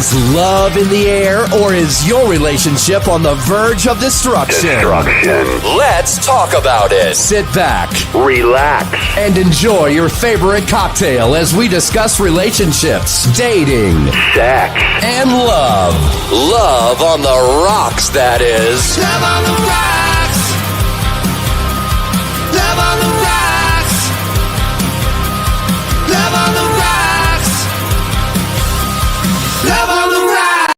Is love in the air, or is your relationship on the verge of destruction? Let's talk about it. Sit back, relax, and enjoy your favorite cocktail as we discuss relationships, dating, sex, and love. Love on the rocks, that is. Love on the rocks. Love on the rocks. Love on the rocks. Love on the rocks.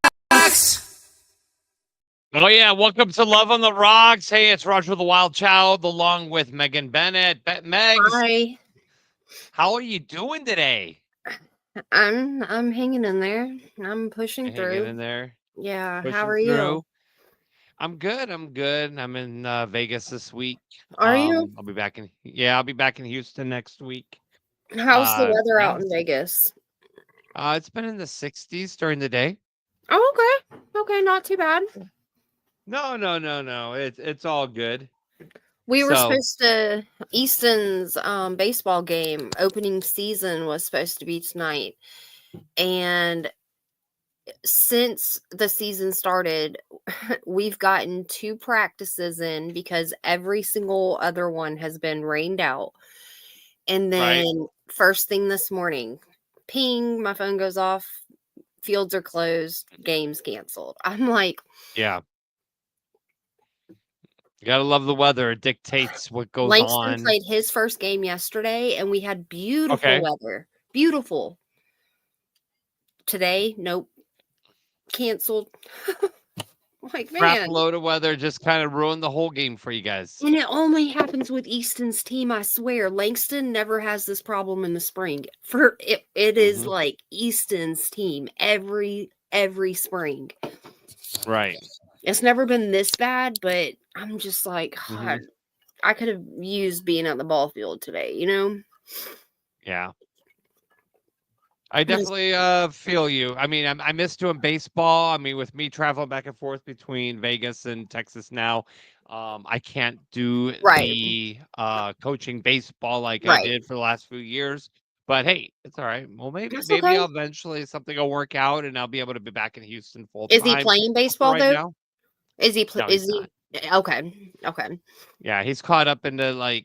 Oh, yeah. Welcome to Love on the Rocks. Hey, it's Roger the Wild Child along with Megan Bennett. Megs, Hi. how are you doing today? I'm hanging in there. I'm pushing Hanging through. in there. Yeah. Pushing How are through. you? I'm good. I'm in Vegas this week. Are you? I'll be back in Houston next week. How's the weather yeah. out in Vegas? It's been in the 60s during the day. Oh, okay. Okay, not too bad. No. It's all good. We were So- supposed to Easton's baseball game opening season was supposed to be tonight. And since the season started, we've gotten 2 practices in because every single other one has been rained out. And then first thing this morning, ping, my phone goes off, fields are closed, games canceled. I'm like, Yeah. You gotta love the weather. It dictates what goes Langston on. played his first game yesterday and we had beautiful weather. Beautiful. Today, nope. Canceled. Like, Crap man. load of weather just kind of ruined the whole game for you guys. And it only happens with Easton's team, I swear. Langston never has this problem in the spring. It is like Easton's team every spring. Right. It's never been this bad, but I'm just like, God, I could have used being at the ball field today, you know? Yeah. I definitely feel you. I mean, I miss doing baseball. I mean, with me traveling back and forth between Vegas and Texas now, I can't do the coaching baseball like I did for the last few years. But hey, it's all right. Well, maybe okay. I'll eventually something will work out and I'll be able to be back in Houston full time. Is he playing baseball though? Now? Is he? No, is he? not. Okay. Yeah, he's caught up into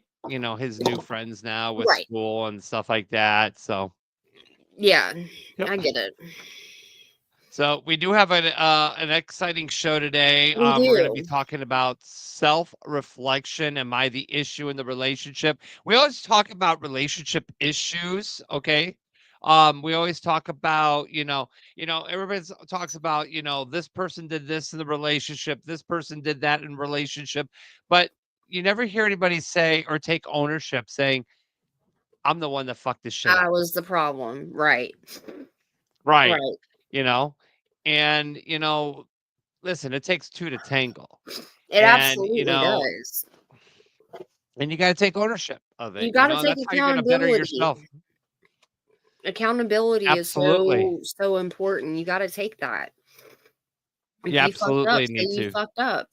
his new friends now with school and stuff like that. So. Yeah, I get it. So we do have an exciting show today. We're going to be talking about self-reflection. Am I the issue in the relationship? We always talk about relationship issues, okay? We always talk about, everybody talks about, this person did this in the relationship, this person did that in relationship, but you never hear anybody say or take ownership saying, I'm the one that fucked this shit up. I was the problem. Right. And listen, it takes 2 to tango. It absolutely does. And you got to take ownership of it. You got to take that's how you're gonna better yourself. Accountability is so important. You got to take that. If you absolutely need to. You fucked up.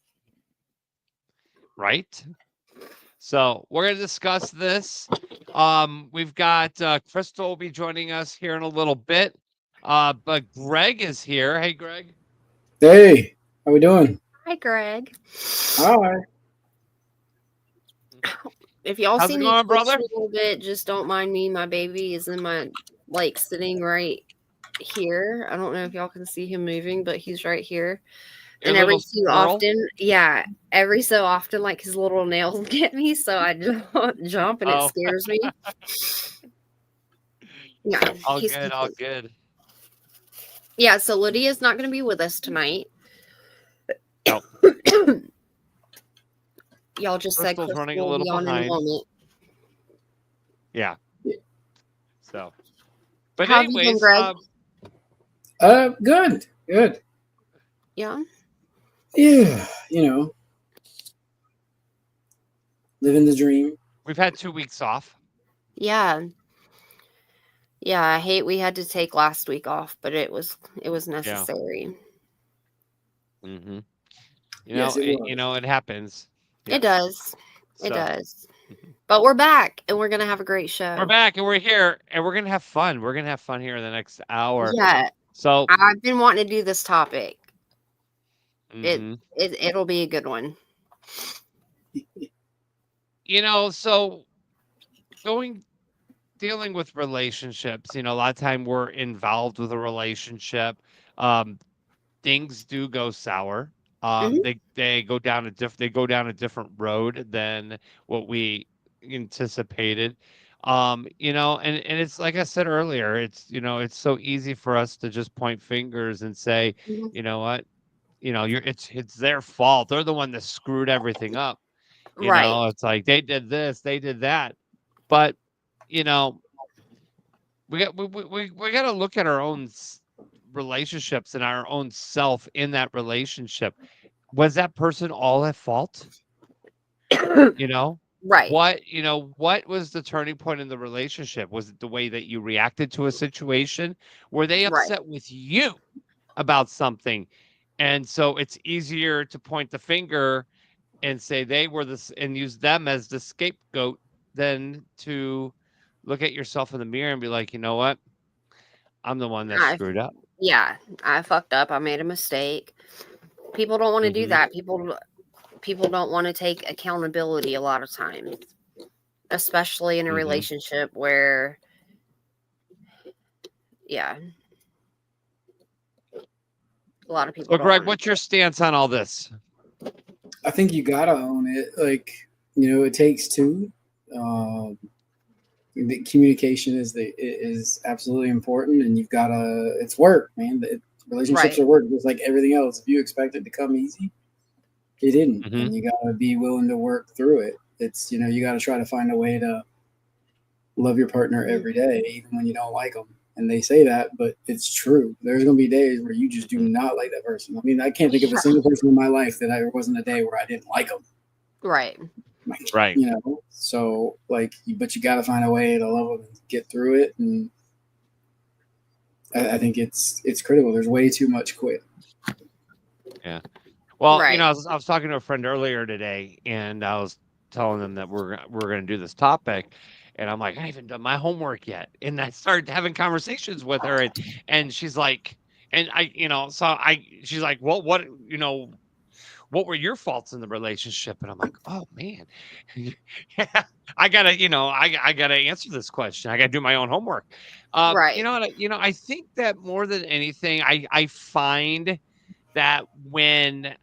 Right. So we're going to discuss this. We've got Crystal will be joining us here in a little bit. But Greg is here. Hey, Greg. Hey, how we doing? Hi, Greg. Hi. If y'all see me going, brother? A little bit, just don't mind me. My baby is in my sitting right here. I don't know if y'all can see him moving, but he's right here. And every so often, like his little nails get me, so I jump and it scares me. Yeah, all good. Yeah, so Lydia's not going to be with us tonight. No. Y'all just said Crystal's running a little behind. In a moment. Yeah. So, but how anyways, have you been, Greg? Good. Yeah. Yeah, living the dream. We've had 2 weeks off. Yeah. Yeah, I hate we had to take last week off, but it was necessary. Yeah. Mm-hmm. It happens. Yes. It does. It does. But we're back, and we're gonna have a great show. We're back, and we're here, and we're gonna have fun. We're gonna have fun here in the next hour. Yeah. So I've been wanting to do this topic. mhm. It'll be a good one. So dealing with relationships, a lot of time we're involved with a relationship. Um, things do go sour. Mhm. They go down a different road than what we anticipated. And it's like I said earlier, it's so easy for us to just point fingers and say, Mhm. you know what, it's their fault. They're the one that screwed everything up. Right. It's like they did this, they did that. But, you know, we got to look at our own relationships and our own self in that relationship. Was that person all at fault? You know, Right. what was the turning point in the relationship? Was it the way that you reacted to a situation? Were they Right. upset with you about something? And so it's easier to point the finger and say they were this and use them as the scapegoat than to look at yourself in the mirror and be like, you know what? I'm the one that I screwed up. Yeah, I fucked up. I made a mistake. People don't want to do Mhm. that. People don't want to take accountability a lot of times, especially in a Mhm. relationship where yeah, a lot of people So, don't Greg, want to what's do your it. stance on all this? I think you gotta own it. Like, it takes two. Um, the communication is absolutely important, and you've gotta. It's work, man. Relationships Right. are work, just like everything else. If you expect it to come easy, it didn't, Mhm. and you gotta be willing to work through it. It's you gotta try to find a way to love your partner Mhm. every day, even when you don't like them. And they say that, but it's true. There's going to be days where you just do Mm. not like that person. I mean, I can't think of a single person in my life that there wasn't a day where I didn't like them. Right. Like, Right. so like, but you got to find a way to love them and get through it. And I think it's critical. There's way too much quit. Yeah. Well, Right. I was talking to a friend earlier today, and I was telling them that we're gonna do this topic, and I'm like, I haven't done my homework yet, and I started having conversations with her, and she's like, and I, she's like, well, what were your faults in the relationship? And I'm like, oh man, yeah, I gotta answer this question. I gotta do my own homework. Right. I think that more than anything, I find that when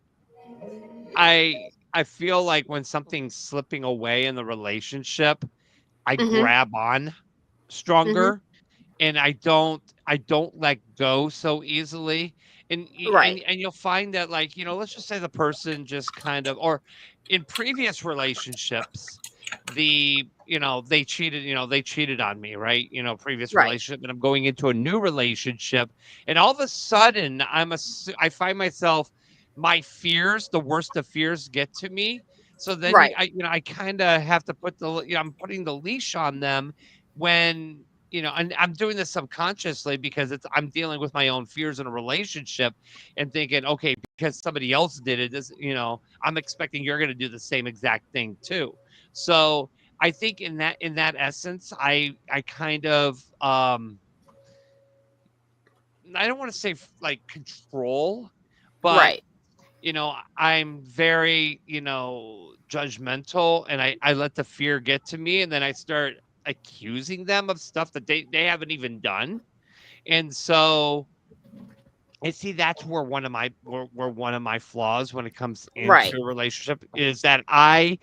I feel like when something's slipping away in the relationship, I Mhm. grab on Mhm. stronger and I don't let go so easily. Right. And you'll find that like, let's just say the person just kind of or in previous relationships, they cheated on me, right? Previous Right. relationship, and I'm going into a new relationship, and all of a sudden I find myself my fears, the worst of fears get to me. So then Right. I kind of have to I'm putting the leash on them when and I'm doing this subconsciously because I'm dealing with my own fears in a relationship and thinking, okay, because somebody else did it, I'm expecting you're going to do the same exact thing too. So I think in that essence, I kind of I don't want to say like control, but Right. I'm very, judgmental and I let the fear get to me and then I start accusing them of stuff that they haven't even done. And so and see that's where one of my flaws when it comes into Right. a relationship is that I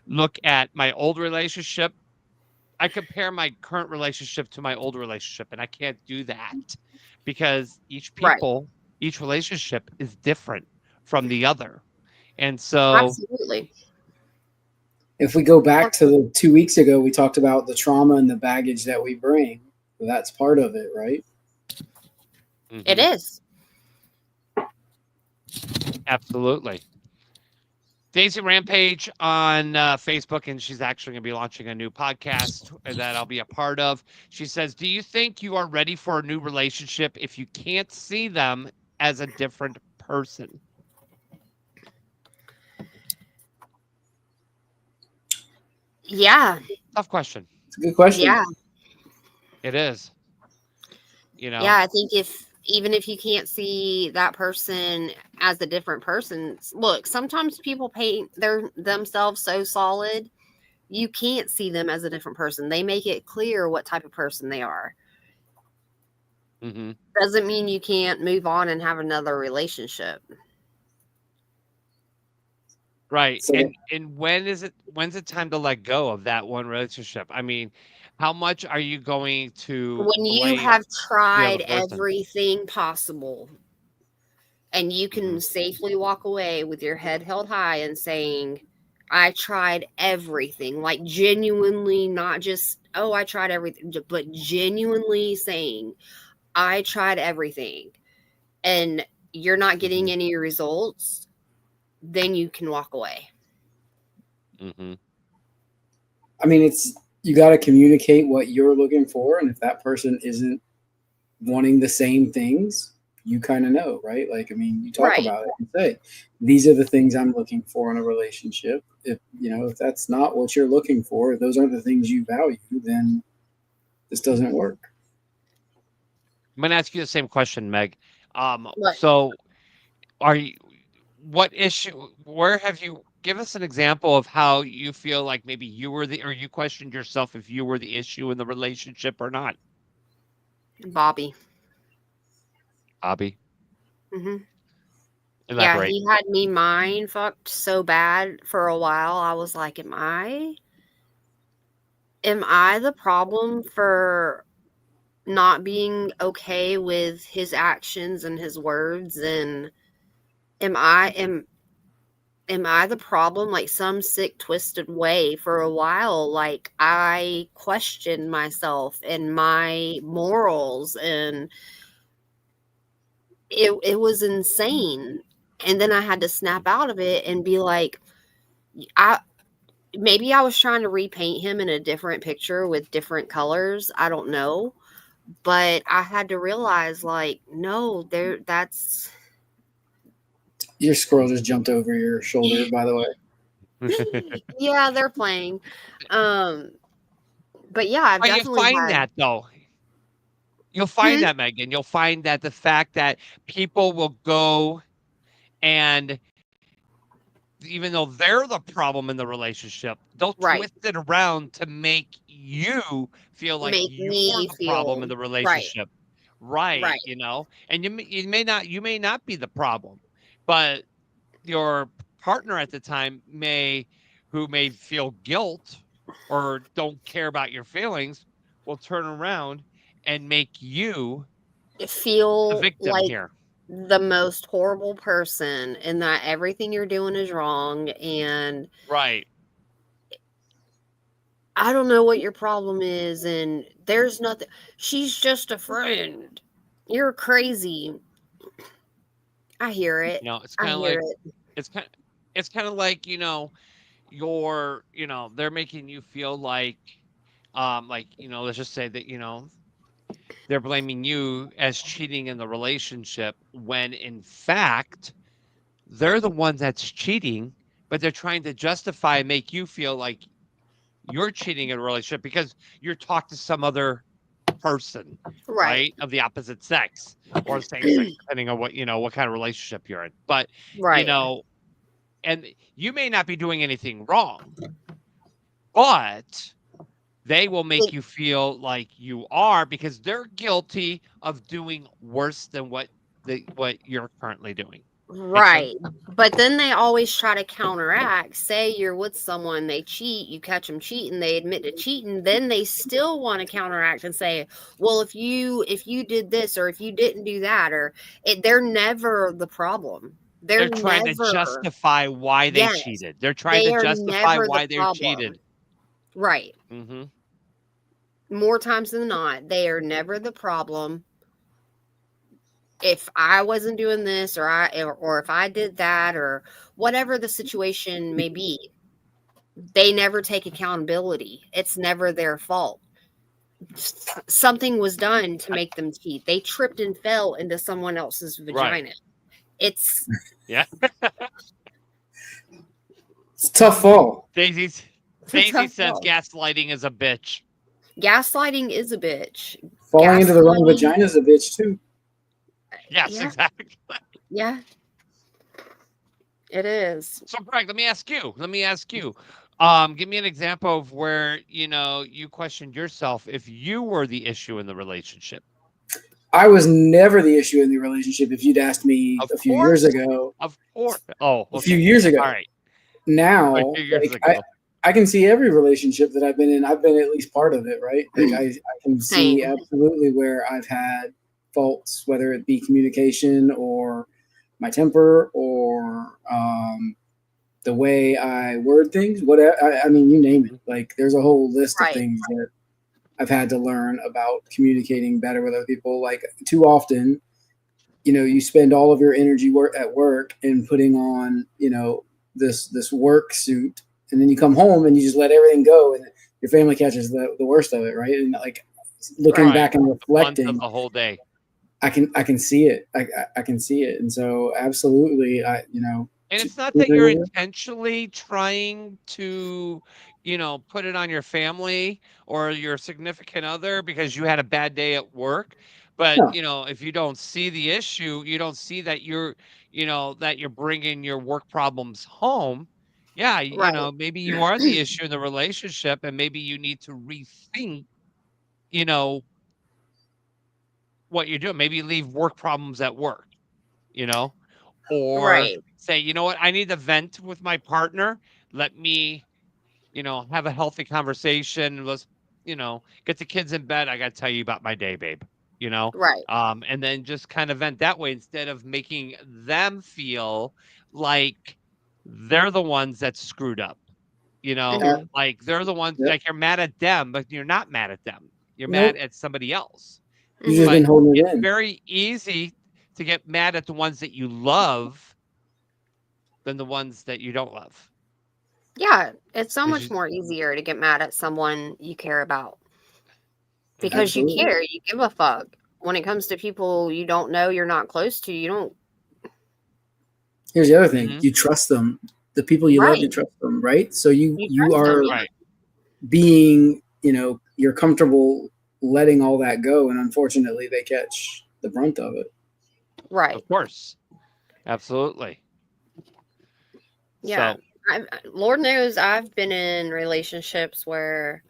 look at my old relationship. I compare my current relationship to my old relationship, and I can't do that because Right. each relationship is different from the other. And so Absolutely. If we go back to Absolutely. the 2 weeks ago, we talked about the trauma and the baggage that we bring. That's part of it, right? It mhm, is. absolutely. Daisy Rampage on Facebook, and she's actually going to be launching a new podcast that I'll be a part of. She says, do you think you are ready for a new relationship if you can't see them as a different person? Yeah. Tough question. It's a good question. Yeah. It is, you Yeah. know. I think even if you can't see that person as a different person, look, sometimes people paint themselves so solid, you can't see them as a different person. They make it clear what type of person they are. Mm-hmm. Doesn't mean you can't move on and have another relationship. Right. So And when's it time to let go of that one relationship? I mean, how much are you going to When you blame have the other tried person? everything possible and you Mm-hmm. can safely walk away with your head held high and saying, I tried everything, like genuinely, not just, oh, I tried everything, but genuinely saying, I tried everything, and you're not getting Mm-hmm. any results, then you can walk away. Mm-hmm. I mean, you got to communicate what you're looking for, and if that person isn't wanting the same things, you kind of know, right? Like, I mean, you talk Right. about it and say, these are the things I'm looking for in a relationship. If that's not what you're looking for, if those aren't the things you value, then this doesn't work. I'm gonna ask you the same question, Meg. What? So what issue, where have you, give us an example of how you feel like maybe or you questioned yourself if you were the issue in the relationship or not? Bobby. Abby, Hmm. Yeah, elaborate. he had me mind fucked so bad for a while. I was like, am I the problem for not being okay with his actions and his words? And am I the problem, like some sick twisted way? For a while, like, I questioned myself and my morals, and it was insane. And then I had to snap out of it and be like, I maybe I was trying to repaint him in a different picture with different colors. I don't know. But I had to realize, like, no, that's Your squirrel just jumped over your shoulder, by the way. yeah, they're playing. Um, but yeah, I've But you definitely find had. that though. You'll Hmm? find that, Megan. You'll find that the fact that people will go and even though they're the problem in the relationship, they'll Right. twist it around to make you feel like Make you're me the problem in feel the right. relationship. Right, Right. and you may not be the problem, but your partner at the time who may feel guilt or don't care about your feelings will turn around and make you the Feel victim like here. the most horrible person, and that everything you're doing is wrong, and Right. I don't know what your problem is, and there's nothing. She's just a friend. You're crazy. I hear it. It's I kind of hear like it. it's kind it's kind of like, they're making you feel like, let's just say that, they're blaming you as cheating in the relationship when in fact they're the one that's cheating, but they're trying to justify and make you feel like you're cheating in a relationship because you're talking to some other person, Right. right? Of the opposite sex or same sex, depending on what kind of relationship you're in. But, you Right. know, and you may not be doing anything wrong, but they will make It- you feel like you are because they're guilty of doing worse than what you're currently doing. Make sense? Right. But then they always try to counteract. Say you're with someone, they cheat, you catch them cheating, they admit to cheating, then they still want to counteract and say, "Well, if you did this or if you didn't do that," or they're never the problem. They're They're trying to never. justify why they Yes. cheated. They're trying They to are justify never the why they're problem. cheated. Right. Hmm. More times than not, they are never the problem. If I wasn't doing this, or if I did that, or whatever the situation may be, they never take accountability. It's never their fault. Something was done to make them cheat. They tripped and fell into someone else's Right. vagina. It's Yeah. It's a tough fall. Daisy a Daisy tough says call. gaslighting is a bitch. Gaslighting is a bitch. Falling into the wrong Gaslighting, vagina is a bitch too. Yes, Yeah. exactly. Yeah. It is. So, Greg, let me ask you. Give me an example of where you questioned yourself if you were the issue in the relationship. I was never the issue in the relationship. If you'd asked me Of a few years course, ago, of course. Oh, a few okay. years ago, All right. A now, few years like ago. I can see every relationship that I've been in. I've been at least part of it, right? Like I can see Same. absolutely where I've had faults, whether it be communication or my temper or the way I word things. Whatever. I mean, you name it. Like there's a whole list of Right. things that I've had to learn about communicating better with other people. Like too often, you spend all of your energy at work and putting on, this work suit, and then you come home and you just let everything go, and your family catches the worst of it, right? And like looking Right. back and The brunt of reflecting, the whole day. I can see it. I can see it, and so absolutely, And it's not two, that 3 you're years ago, intentionally trying to, put it on your family or your significant other because you had a bad day at work. But, no, if you don't see the issue, you don't see that you're bringing your work problems home. Yeah, Right. maybe you are the issue in the relationship and maybe you need to rethink, you know, what you're doing. Maybe leave work problems at work, you know? Or Right. say, you know what, I need to vent with my partner. Let me, have a healthy conversation. Let's, get the kids in bed. I got to tell you about my day, babe. You know, Right. and then just kind of vent that way instead of making them feel like they're the ones that screwed up. uh, Hmm. Like they're the ones yep, like you're mad at them, but you're not mad at them. You're mad nope. at somebody else. You've just Hmm. been But holding it it's in. very easy to get mad at the ones that you love than the ones that you don't love. Yeah. It's so 'Cause much you more easier to get mad at someone you care about mhm, because you Absolutely. care. You give a fuck. When it comes to people you don't know, you're not close to, you don't. Here's the other thing: mhm, you trust them. The people you love, you Right. trust them, right? So you You you trust them. are Yeah. right, being, you're comfortable letting all that go, and unfortunately, they catch the brunt of it. Right. of course, absolutely. Yeah. So, Lord knows I've been in relationships where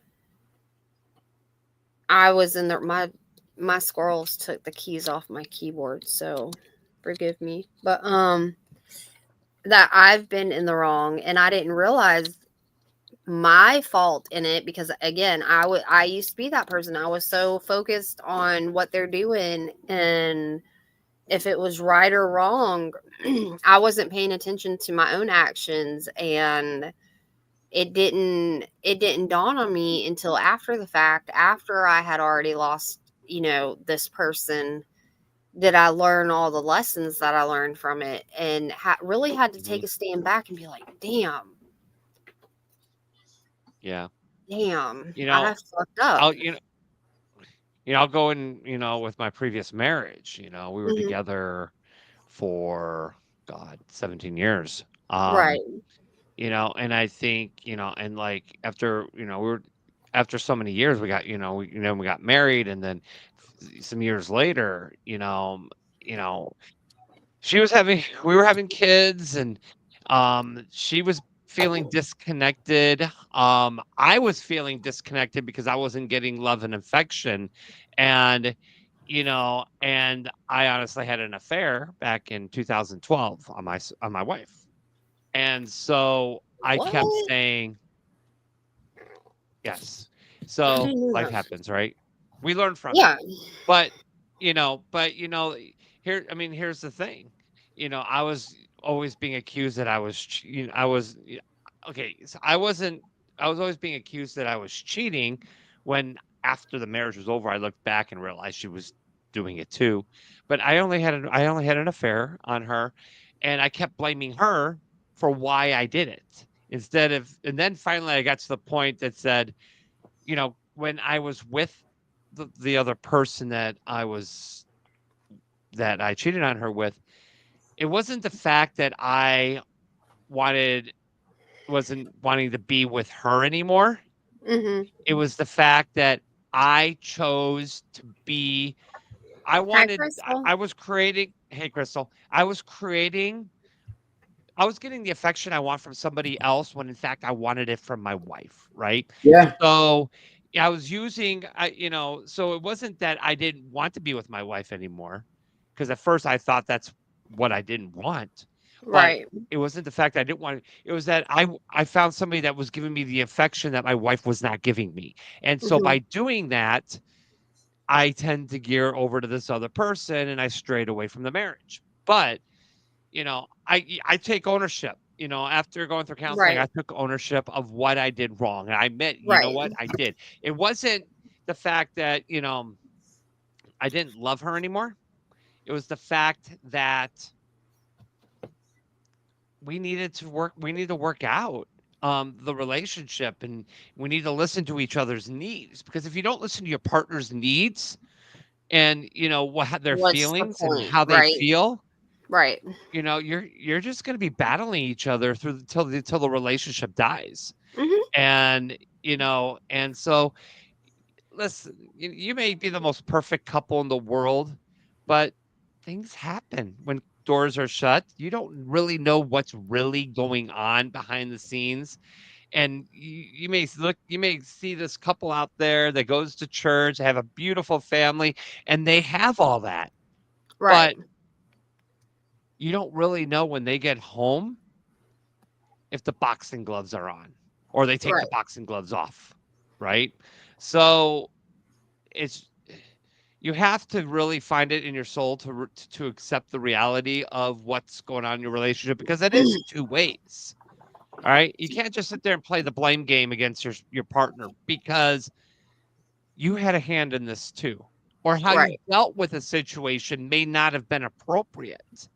I was in the my squirrels took the keys off my keyboard, so forgive me. But that I've been in the wrong and I didn't realize my fault in it because again, I used to be that person. I was so focused on what they're doing and if it was right or wrong, I wasn't paying attention to my own actions and it didn't dawn on me until after the fact, after I had already lost, this person, did I learn all the lessons that I learned from it and really had to take mhm, a stand back and be like, yeah, damn, you I know, fucked up. I'll I'll go in, with my previous marriage. We were Hmm. together for God 17 years. Right. And I think, and like after, after so many years we got, we got married and then some years later, you know, we were having kids and she was feeling disconnected. I was feeling disconnected because I wasn't getting love and affection. And and I honestly had an affair back in 2012 on my wife. And so I kept What? saying, yes. I So didn't know life that. happens, right? We learn from it. Yeah. But, here's the thing. I was always being accused that I was, okay. So I was always being accused that I was cheating when after the marriage was over, I looked back and realized she was doing it too. But I only had an affair on her and I kept blaming her for why I did it and then finally I got to the point that said, when I was with the other person that I cheated on her with, it wasn't the fact that I wanted wasn't wanting to be with her anymore. Hmm. It was the fact that I chose to be I wanted, Crystal. I was creating, hey, Crystal, I was getting the affection I want from somebody else when in fact I wanted it from my wife, right? Yeah. So I was using, so it wasn't that I didn't want to be with my wife anymore, because at first I thought that's what I didn't want, but Right. it wasn't the fact that I didn't want it. It was that I found somebody that was giving me the affection that my wife was not giving me. And so Mhm. by doing that, I tend to gear over to this other person and I strayed away from the marriage. But I take ownership. After going through counseling, I Right. took ownership of what I did wrong. And I admit, you know Right. what? I did. It wasn't the fact that, I didn't love her anymore. It was the fact that we need to work out the relationship, and we need to listen to each other's needs, because if you don't listen to your partner's needs and what their What's the feelings and point? how they Right. feel, Right. you're just going to be battling each other through till the relationship dies. Mhm. And and so listen, you may be the most perfect couple in the world, but things happen when doors are shut. You don't really know what's really going on behind the scenes. And you may see this couple out there that goes to church, have a beautiful family, and they have all that, Right. but you don't really know when they get home if the boxing gloves are on or they take the Right. boxing gloves off, right? So it's you have to really find it in your soul to accept the reality of what's going on in your relationship, because it is two ways. All right, you can't just sit there and play the blame game against your partner, because you had a hand in this too, or how you Right. dealt with a situation may not have been appropriate,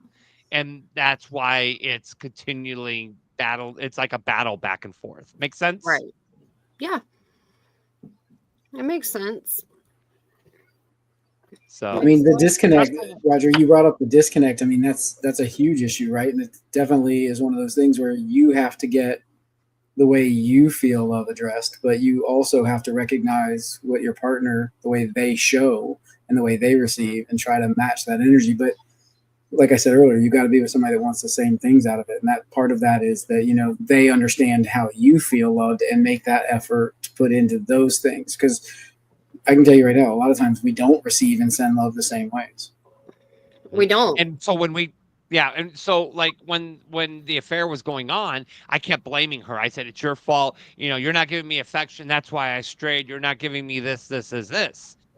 and that's why it's continually battle. It's like a battle back and forth. Make sense? Right. Yeah. It makes sense. I So mean, the Makes disconnect, sense. Roger, you brought up the disconnect. I mean, that's a huge issue, right? And it definitely is one of those things where you have to get the way you feel love addressed, but you also have to recognize what your partner, the way they show and the way they receive, and try to match that energy. But like I said earlier, you got to be with somebody that wants the same things out of it. And that part of that is that, they understand how you feel loved and make that effort to put into those things. Because I can tell you right now, a lot of times we don't receive and send love the same ways. We don't. and so when we yeah, and so like when the affair was going on, I kept blaming her. I said, it's your fault. You're not giving me affection. That's why I strayed. You're not giving me this.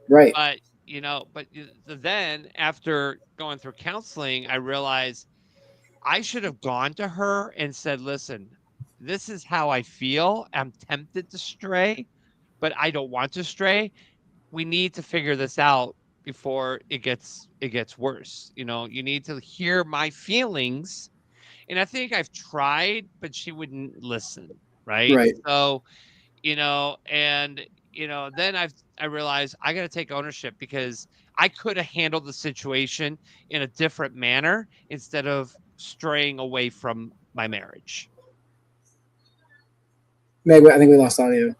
Right. But then after going through counseling, I realized I should have gone to her and said, listen, this is how I feel. I'm tempted to stray, but I don't want to stray. We need to figure this out before it gets worse. You need to hear my feelings. And I think I've tried, but she wouldn't listen. Right. Right. So, and then I realized I got to take ownership, because I could have handled the situation in a different manner instead of straying away from my marriage. Meg, I think we lost audio.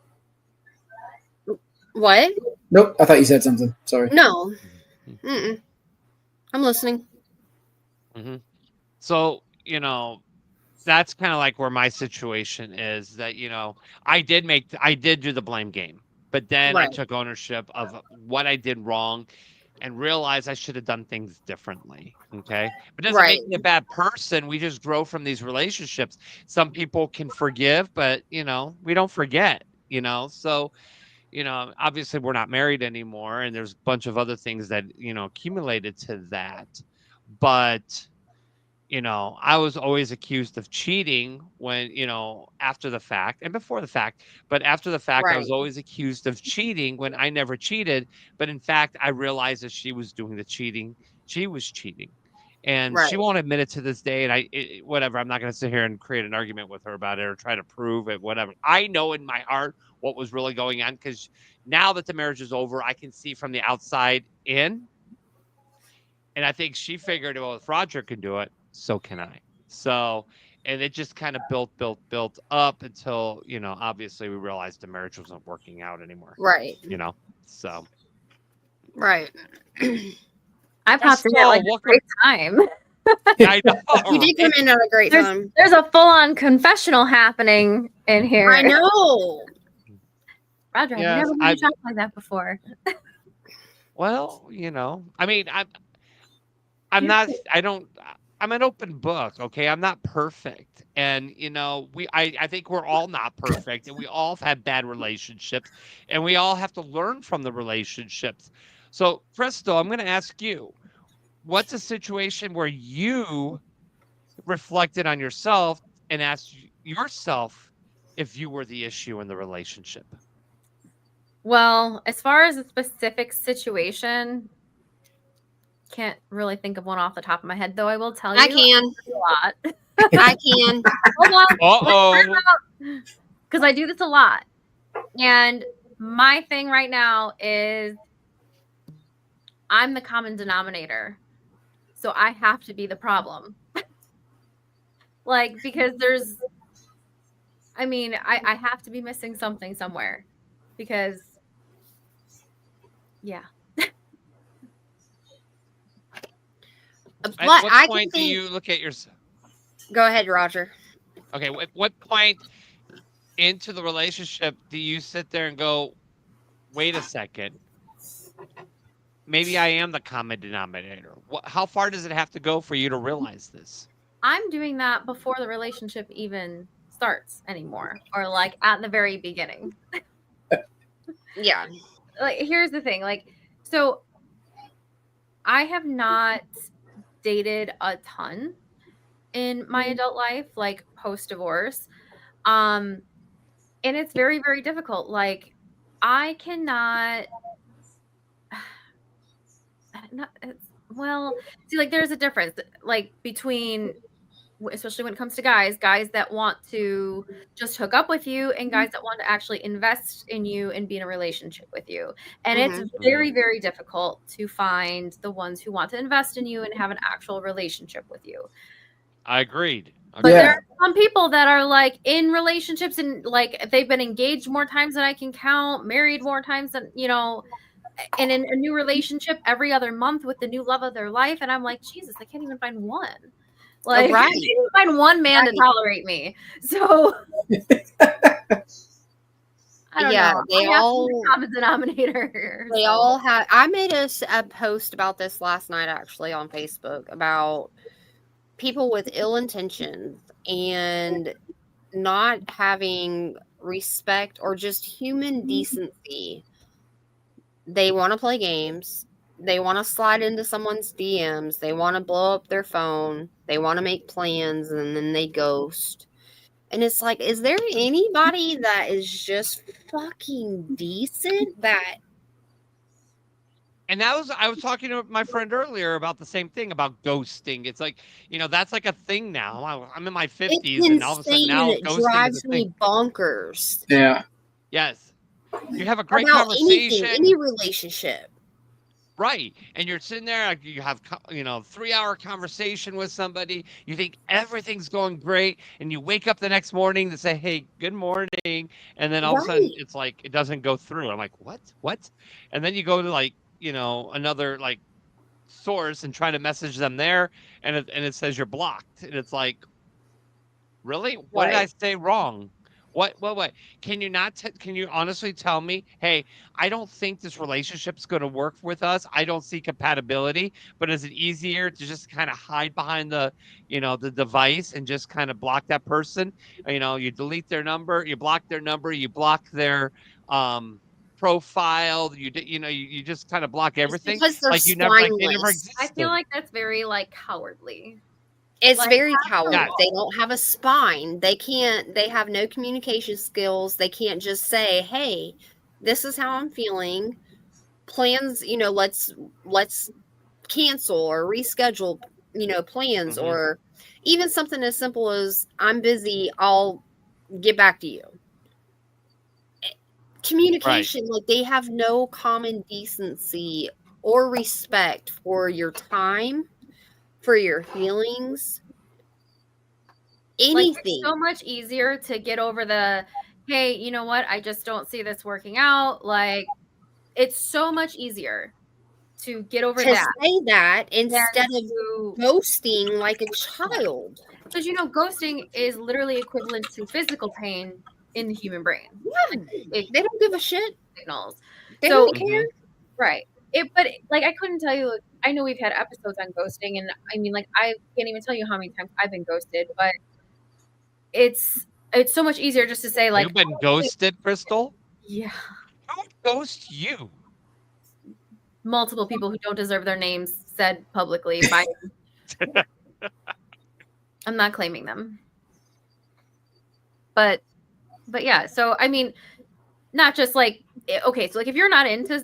What? Nope. I thought you said something. Sorry. No. Mm-hmm. Mm-mm. I'm listening. Mm-hmm. So, that's kind of like where my situation is, that, I did do the blame game, but then I Right. took ownership of what I did wrong and realized I should have done things differently. Okay. But it doesn't Right. make me a bad person. We just grow from these relationships. Some people can forgive, but, we don't forget, so, obviously we're not married anymore, and there's a bunch of other things that, accumulated to that. But, I was always accused of cheating when, after the fact and before the fact, but after the fact, I was Right. always accused of cheating when I never cheated. But in fact, I realized that she was doing the cheating. She was cheating, and she Right. won't admit it to this day. And whatever, I'm not going to sit here and create an argument with her about it or try to prove it, whatever. I know in my heart what was really going on, because now that the marriage is over, I can see from the outside in. And I think she figured, well, if Roger can do it, so can I. So, and it just kind of built up until, obviously we realized the marriage wasn't working out anymore, Right. so. Right. I popped in at like a great time. I know. You did come in at a great time. There's a full-on confessional happening in here. I know. Roger, Yes, I've never heard you talk like that before. Well, I mean, I'm not. I don't. I'm an open book. Okay, I'm not perfect, and I think we're all not perfect, and we all have had bad relationships, and we all have to learn from the relationships. So, Crystal, I'm going to ask you, what's a situation where you reflected on yourself and asked yourself if you were the issue in the relationship? Well, as far as a specific situation, can't really think of one off the top of my head, though I will tell you I can. a lot. I can. Hold on. Uh-oh. Because I do this a lot. And my thing right now is I'm the common denominator. So I have to be the problem. Because I have to be missing something somewhere. Because, yeah. At what point do you look at yourself? Go ahead, Roger. Okay, at what point into the relationship do you sit there and go, wait a second, maybe I am the common denominator? How far does it have to go for you to realize this? I'm doing that before the relationship even starts anymore, or at the very beginning. Yeah. Here's the thing. So I have not dated a ton in my adult life, post-divorce. And it's very, very difficult. I cannot there's a difference between, especially when it comes to guys that want to just hook up with you and guys that want to actually invest in you and be in a relationship with you. And it's very, very difficult to find the ones who want to invest in you and have an actual relationship with you. I agreed. But there are some people that are in relationships and they've been engaged more times than I can count, married more times than, and in a new relationship every other month with the new love of their life. And I'm like, Jesus, I can't even find one. I can't even find one man to tolerate me. So I don't know. They all common denominator. They all have. I made a post about this last night, actually, on Facebook about people with ill intentions and not having respect or just human decency. They want to play games. They want to slide into someone's DMs. They want to blow up their phone. They want to make plans and then they ghost. And it's like, is there anybody that is just fucking decent that... And I was talking to my friend earlier about the same thing, about ghosting. It's like, that's like a thing now. I'm in my 50s and all of a sudden now it ghosting drives is a thing. me bonkers. Yeah. Yes. You have a great about conversation. Any relationship. Right. And you're sitting there, you have, 3-hour conversation with somebody. You think everything's going great. And you wake up the next morning to say, hey, good morning. And then all of a sudden it's like, it doesn't go through. I'm like, what? And then you go to another source and try to message them there. And it says you're blocked. And it's like, really? What did I say wrong? What? Can you honestly tell me, hey, I don't think this relationship's going to work with us. I don't see compatibility, but is it easier to just kind of hide behind the device and just kind of block that person? You delete their number, you block their number, you block their profile, you just kind of block everything. Because they're they never existed. I feel like that's very cowardly. It's very cowardly. Yeah. They don't have a spine. They have no communication skills. They can't just say, hey, this is how I'm feeling. Plans, let's cancel or reschedule, plans, or even something as simple as I'm busy, I'll get back to you. Communication, they have no common decency or respect for your time, for your feelings, anything. It's so much easier to get over the, hey, you know what? I just don't see this working out. It's so much easier to get over to that. say that instead And of ghosting like a child. Because ghosting is literally equivalent to physical pain in the human brain. Yeah, they don't give a shit. Signals. They So don't care. right. But like I couldn't tell you. I know we've had episodes on ghosting, and I mean, like I can't even tell you how many times I've been ghosted. But it's so much easier just to say like You've been ghosted, Crystal? Yeah. Who would ghost you? Multiple people who don't deserve their names said publicly by I'm not claiming them. But yeah, so I mean, not just like okay, so like if you're not into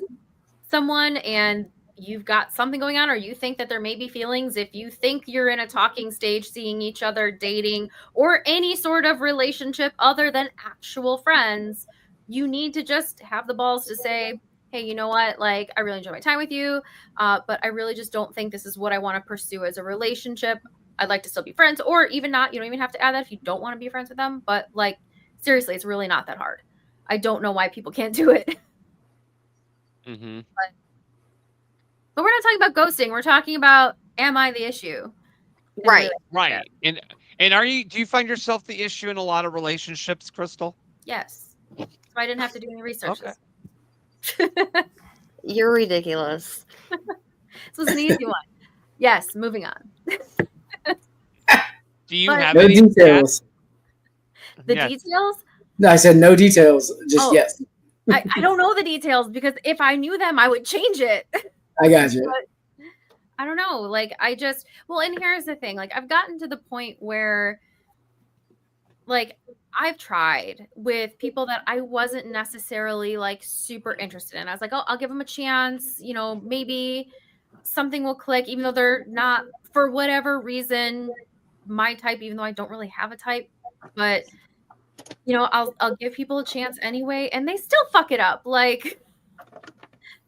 someone and you've got something going on, or you think that there may be feelings, if you think you're in a talking stage, seeing each other, dating, or any sort of relationship other than actual friends, you need to just have the balls to say, hey, you know what? Like, I really enjoy my time with you, but I really just don't think this is what I want to pursue as a relationship. I'd like to still be friends, or even not. You don't even have to add that if you don't want to be friends with them. But like, seriously, it's really not that hard. I don't know why people can't do it. Mm-hmm. But we're not talking about ghosting. We're talking about, am I the issue? Right. Right. And do you find yourself the issue in a lot of relationships, Crystal? Yes. So I didn't have to do any research. Okay. You're ridiculous. This was an easy one. Yes, moving on. Do you have No any details? The Yes. details? No, I said no details. Just yes. I don't know the details, because if I knew them, I would change it. I got you. But I don't know. Like, and here's the thing. Like, I've gotten to the point where, like, I've tried with people that I wasn't necessarily, like, super interested in. I was like, oh, I'll give them a chance. You know, maybe something will click, even though they're not, for whatever reason, my type, even though I don't really have a type. But, you know, I'll give people a chance anyway, and they still fuck it up. Like,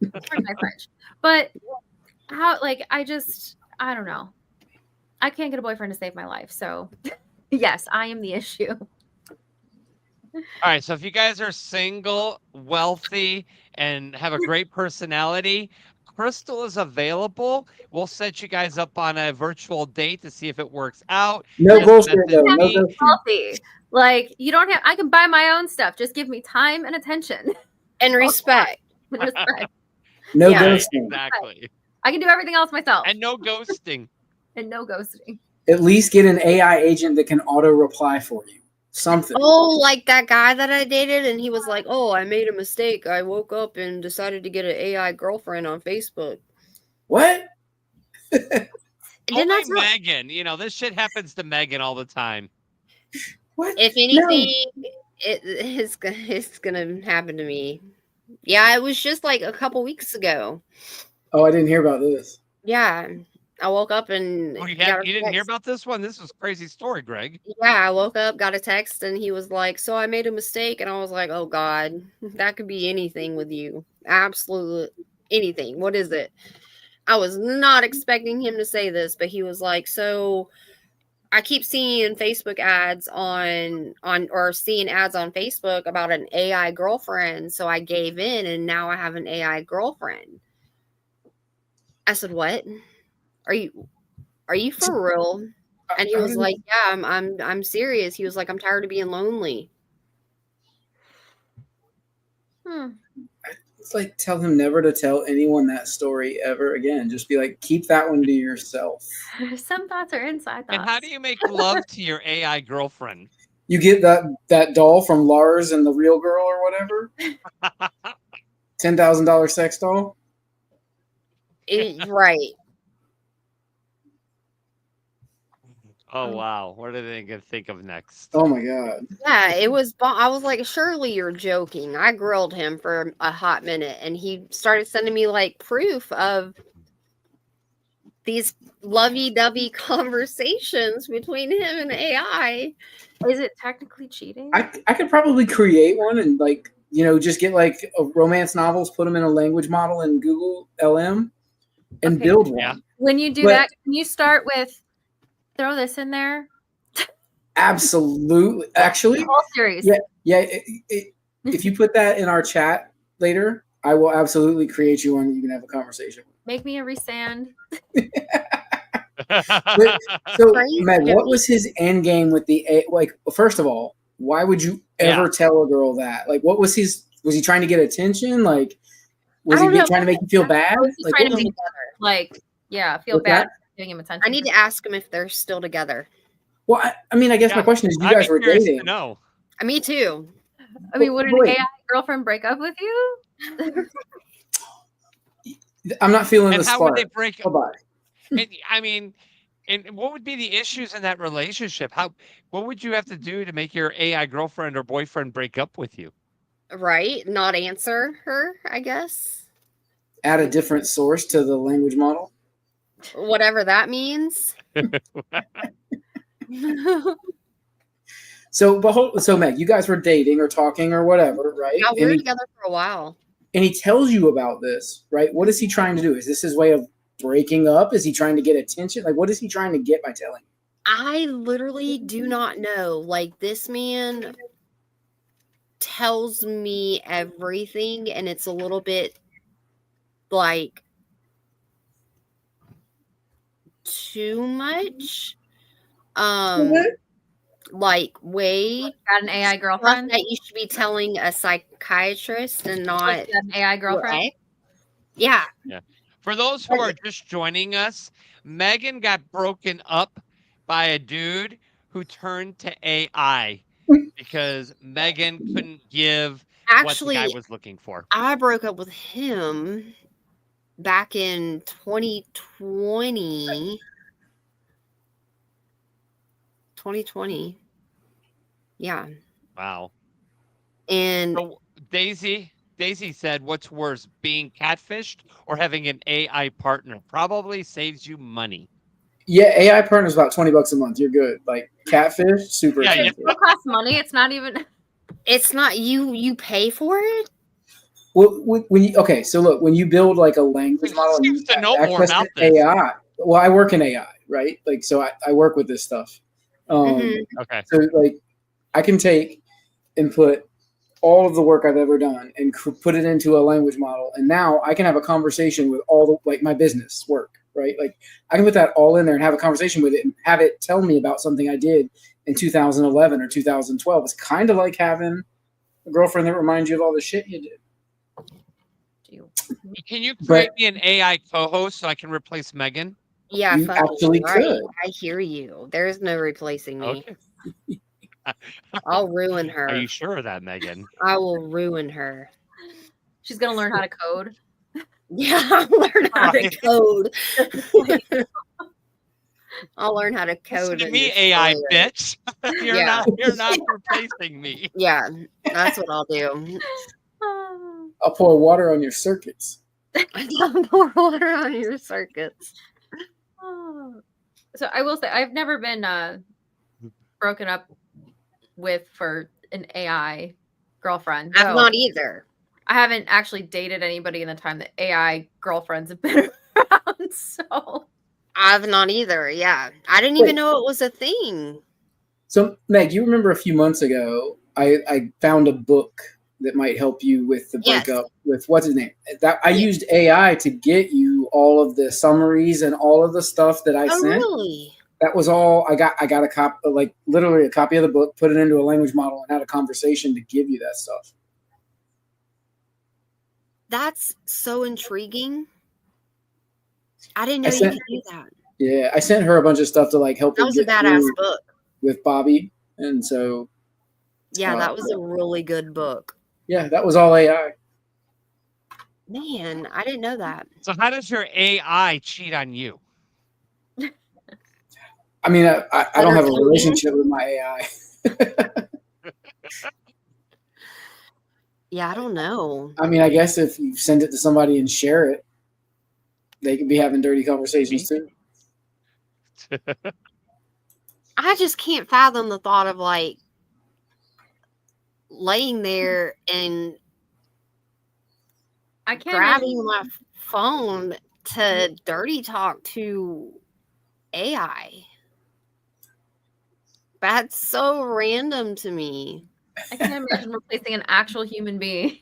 pardon my French. But how, like, I don't know. I can't get a boyfriend to save my life. So, yes, I am the issue. All right. So if you guys are single, wealthy, and have a great personality, Crystal is available. We'll set you guys up on a virtual date to see if it works out. No Just bullshit, message though. No me. bullshit. Healthy. Like, you don't have, I can buy my own stuff. Just give me time and attention. And respect. And respect. No Yeah. ghosting. Exactly. I can do everything else myself. And no ghosting. And no ghosting. At least get an AI agent that can auto reply for you. Something. Oh, like that guy that I dated, and he was like, oh, I made a mistake. I woke up and decided to get an AI girlfriend on Facebook. What? Didn't Only I tell- Megan. You know, this shit happens to Megan all the time. What? If anything, it's gonna happen to me. Yeah, it was just like a couple weeks ago. Oh, I didn't hear about this. Yeah, I woke up and Oh, you got a didn't hear text. about this one? This was a crazy story, Greg. Yeah, I woke up, got a text, and he was like, so I made a mistake. And I was like, oh, God, that could be anything with you. Absolute anything. What is it? I was not expecting him to say this, but he was like, so I keep seeing Facebook ads or seeing ads on Facebook about an AI girlfriend. So I gave in, and now I have an AI girlfriend. I said, what? Are you for real? And he was like, yeah, I'm serious. He was like, I'm tired of being lonely. It's like, tell him never to tell anyone that story ever again. Just be like, keep that one to yourself. Some thoughts are inside thoughts. And how do you make love to your AI girlfriend? You get that doll from Lars and the Real Girl or whatever. $10,000 sex doll. Right. Oh, wow. What are they going to think of next? Oh my God. Yeah, it was. I was like, surely you're joking. I grilled him for a hot minute, and he started sending me like proof of these lovey-dovey conversations between him and AI. Is it technically cheating? I could probably create one and just get like romance novels, put them in a language model in Google LM, and build one. Yeah. When you do that, can you start with throw this in there? Absolutely. Actually, Whole series. yeah. If you put that in our chat later, I will absolutely create you one that you can have a conversation with. Make me a resand. So, Meg, what was his end game with the like? First of all, why would you ever tell a girl that? Like, what was his? Was he trying to get attention? Like, was he trying to make you feel bad? Like, trying to make feel bad for giving him attention. I need to ask him if they're still together. Well, I mean, I guess my question is, you guys were dating. No, me too. I mean, would an AI girlfriend break up with you? I'm not feeling the how spark. would they break up? Bye-bye. I mean, and what would be the issues in that relationship? What would you have to do to make your AI girlfriend or boyfriend break up with you? Right? Not answer her, I guess. Add a different source to the language model. Whatever that means. So Meg, you guys were dating or talking or whatever, right? Yeah, we were together for a while. And he tells you about this, right? What is he trying to do? Is this his way of breaking up? Is he trying to get attention? Like, what is he trying to get by telling you? I literally do not know. Like, this man tells me everything, and it's a little bit like too much. Like, way got an AI girlfriend that you should be telling a psychiatrist and not an AI girlfriend. Yeah. For those who are just joining us, Megan got broken up by a dude who turned to AI because Megan couldn't give what the guy was looking for. I broke up with him back in 2020. 2020. Yeah. Wow. And so Daisy said, what's worse, being catfished or having an AI partner? Probably saves you money. Yeah, AI partner is about $20 a month. You're good. Like, catfish, super expensive. It costs money. It's not even. It's not you pay for it. Well, so look, when you build like a language model and you to know more about AI. Well, I work in AI, right? Like, so I work with this stuff. Okay. So like, I can take and put all of the work I've ever done and put it into a language model, and now I can have a conversation with all the like my business work, right? Like, I can put that all in there and have a conversation with it and have it tell me about something I did in 2011 or 2012. It's kind of like having a girlfriend that reminds you of all the shit you did. Can you create me an AI co-host so I can replace Megan? Yeah, you actually could. I hear you. There is no replacing me. Okay. I'll ruin her. Are you sure of that, Megan? I will ruin her. She's gonna learn how to code. Yeah, I'll learn how to code. I'll learn how to code. Listen to me, AI bitch. You're not replacing me. Yeah, that's what I'll do. I'll pour water on your circuits. I'll pour water on your circuits. So I will say I've never been broken up with for an AI girlfriend. I've not either. I haven't actually dated anybody in the time that AI girlfriends have been around. So I've not either. Yeah, I didn't even know it was a thing. So Meg, you remember a few months ago, I found a book that might help you with the breakup with what's his name. That I used AI to get you all of the summaries and all of the stuff that I sent. Really? That was all I got. I got a copy, like literally a copy of the book, put it into a language model, and had a conversation to give you that stuff. That's so intriguing. I didn't know you could do that. Yeah, I sent her a bunch of stuff to like help. That was a badass book with Bobby, and so. Yeah, that was a really good book. Yeah, that was all AI. Man, I didn't know that. So how does your AI cheat on you? I mean, I don't have a relationship with my AI. Yeah, I don't know. I mean, I guess if you send it to somebody and share it, they could be having dirty conversations too. I just can't fathom the thought of like laying there and grabbing my phone to dirty talk to AI. That's so random to me. I can't imagine replacing an actual human being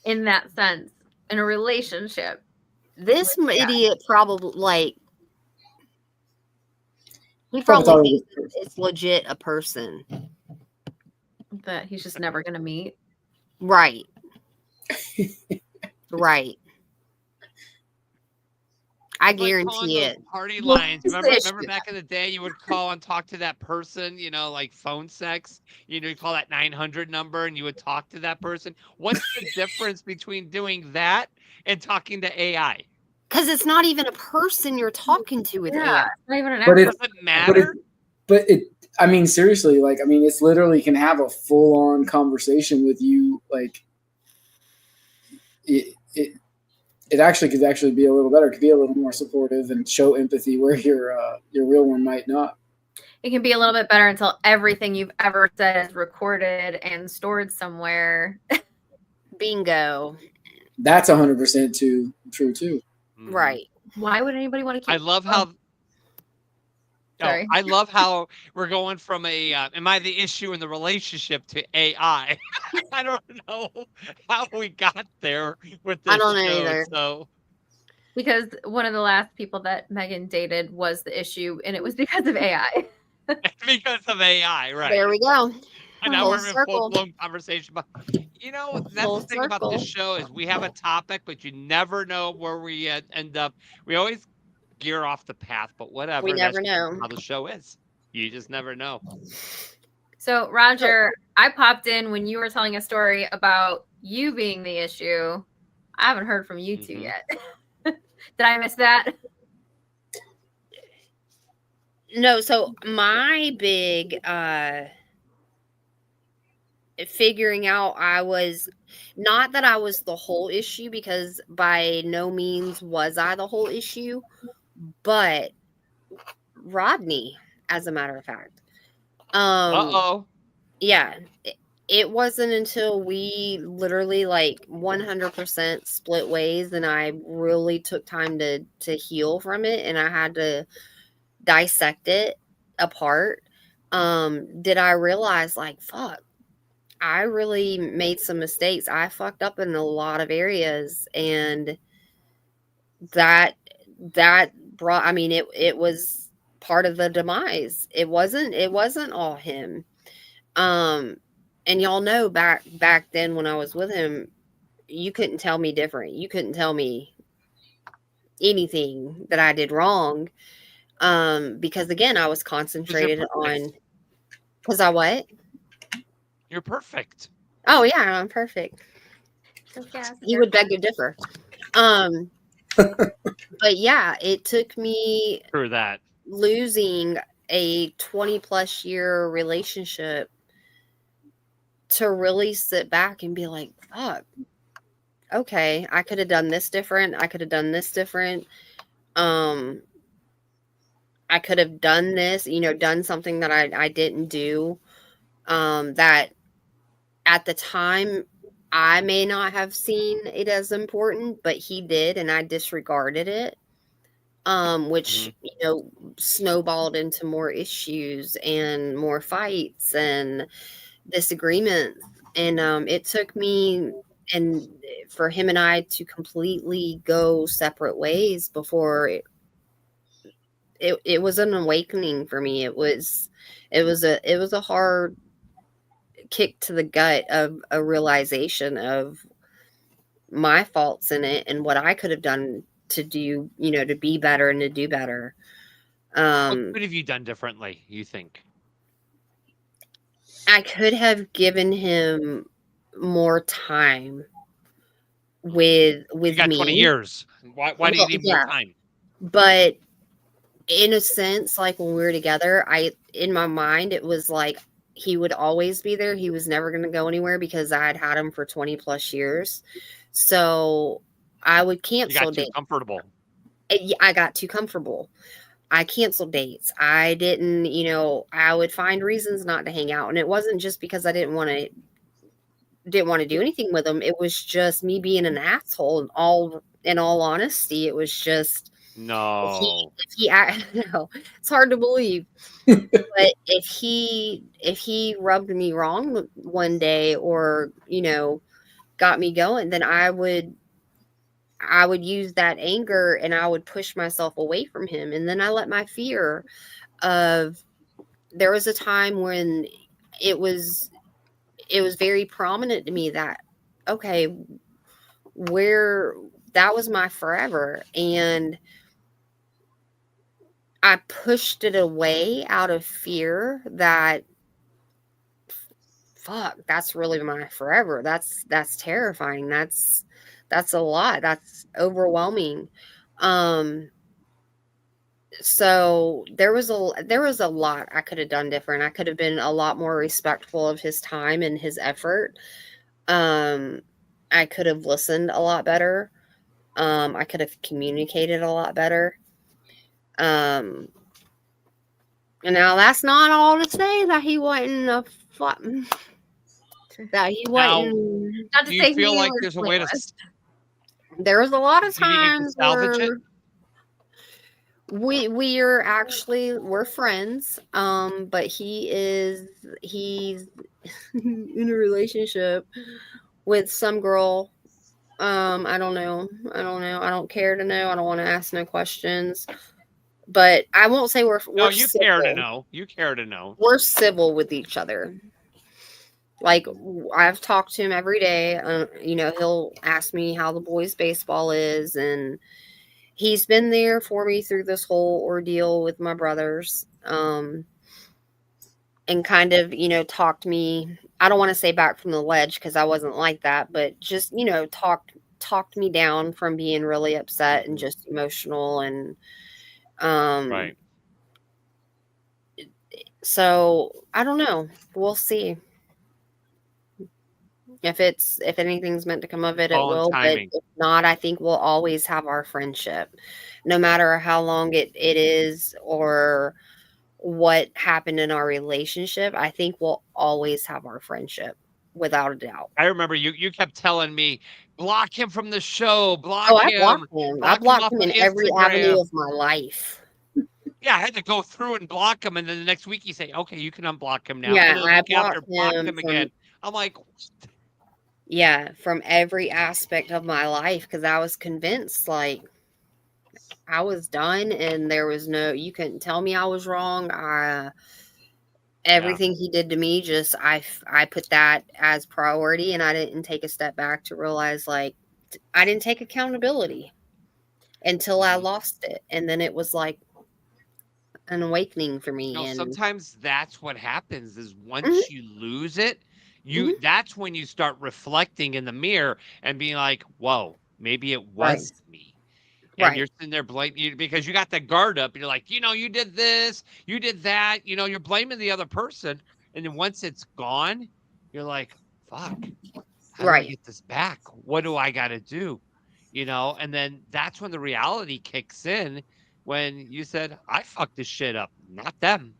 in that sense, in a relationship. This idiot probably like he Probably probably thought it thinks was- it's legit a person. that he's just never gonna meet. Right. Right. I It's like calling guarantee those it. party Well, lines. what's the Remember issue? back in the day, you would call and talk to that person, like phone sex. You call that 900 number and you would talk to that person. What's the difference between doing that and talking to AI? Because it's not even a person you're talking to with Yeah, AI. it's not even an But actual. Does it matter? but it, I mean, seriously, like, I mean, it's literally can have a full on conversation with you. Like, it actually could actually be a little better. It could be a little more supportive and show empathy where your real one might not. It can be a little bit better until everything you've ever said is recorded and stored somewhere. Bingo. That's 100% true too. Mhm. Right. Why would anybody want to keep? I love how. Sorry. I love how we're going from am I the issue in the relationship to AI? I don't know how we got there with this I don't know show. either. So Because one of the last people that Megan dated was the issue, and it was because of AI. because of AI, right? There we go. And now Full we're in circle. full-blown conversation. But that's Full the thing about this circle. show is we have a topic, but you never know where we end up. We always gear off the path, but whatever. We never That's know. how the show is. You just never know. So, Roger, I popped in when you were telling a story about you being the issue. I haven't heard from you two yet. Did I miss that? No, so my big figuring out I was not that I was the whole issue, because by no means was I the whole issue, but Rodney, as a matter of fact. Uh-oh. Yeah. It wasn't until we literally like 100% split ways and I really took time to heal from it and I had to dissect it apart, did I realize like, fuck, I really made some mistakes. I fucked up in a lot of areas, and that brought, I mean, it was part of the demise. It wasn't all him. And y'all know back then when I was with him, you couldn't tell me different. You couldn't tell me anything that I did wrong. Because again, I was concentrated on, because I what? You're perfect. Oh yeah, I'm perfect. You would beg to differ. But yeah, it took me Through that. losing a 20 plus year relationship to really sit back and be like, fuck, okay, I could have done this different. I could have done this different. I could have done this, done something that I didn't do. That at the time I may not have seen it as important, but he did, and I disregarded it. Which, snowballed into more issues and more fights and disagreements. And it took me and for him and I to completely go separate ways before it was an awakening for me. It was a hard kick to the gut of a realization of my faults in it and what I could have done to do, to be better and to do better. What could have you done differently, you think? I could have given him more time with You got me. 20 years. Why do you need more time? But in a sense, like when we were together, in my mind, it was like he would always be there. He was never going to go anywhere because I had him for 20 plus years. So I would cancel You got dates. too comfortable. I got too comfortable. I canceled dates. I didn't, I would find reasons not to hang out. And it wasn't just because I didn't want to do anything with him. It was just me being an asshole. In all honesty, it was just, no. No, it's hard to believe. But if he rubbed me wrong one day or, got me going, then I would I would use that anger and I would push myself away from him. And then I let my fear of, there was a time when it was very prominent to me that, okay, where that was my forever. And I pushed it away out of fear that, fuck, that's really my forever. That's terrifying. That's a lot. That's overwhelming. So there was a lot I could have done different. I could have been a lot more respectful of his time and his effort. I could have listened a lot better. I could have communicated a lot better. And now that's not all to say that he wasn't a that he wasn't. Not to Do say you feel he like was there's a way to pointless. There was a lot of do you think you can times salvage where it? we're friends. But he's in a relationship with some girl. I don't know. I don't care to know. I don't want to ask no questions. But I won't say we're No, you civil. care to know. You care to know. We're civil with each other. Like, I've talked to him every day. He'll ask me how the boys' baseball is, and he's been there for me through this whole ordeal with my brothers. And kind of, talked me, I don't want to say back from the ledge because I wasn't like that, but just, talked me down from being really upset and just emotional. And Right. so I don't know. We'll see. If anything's meant to come of it, it All in will. But timing. if not, I think we'll always have our friendship, no matter how long it is or what happened in our relationship. I think we'll always have our friendship, without a doubt. I remember you kept telling me, block him from the show, block Oh, I him, blocked him. I block him blocked off him of in every avenue Instagram. of my life. Yeah, I had to go through and block him, and then the next week you say, okay, you can unblock him now. Yeah, And then the I week after, blocked blocked him him from again. I'm like, from every aspect of my life because I was convinced, like, I was done and there was you couldn't tell me I was wrong. Everything he did to me, just I put that as priority, and I didn't take a step back to realize, like, I didn't take accountability until I lost it, and then it was like an awakening for me. no, And sometimes that's what happens is Mhm, once you lose it, mhm, that's when you start reflecting in the mirror and being like, whoa, maybe it right, was me. And you're right, sitting there blaming you because you got the guard up. You're like, you did this, you did that. You're blaming the other person. And then once it's gone, you're like, fuck, how do I right, get this back? What do I got to do? And then that's when the reality kicks in when you said, I fucked this shit up, not them.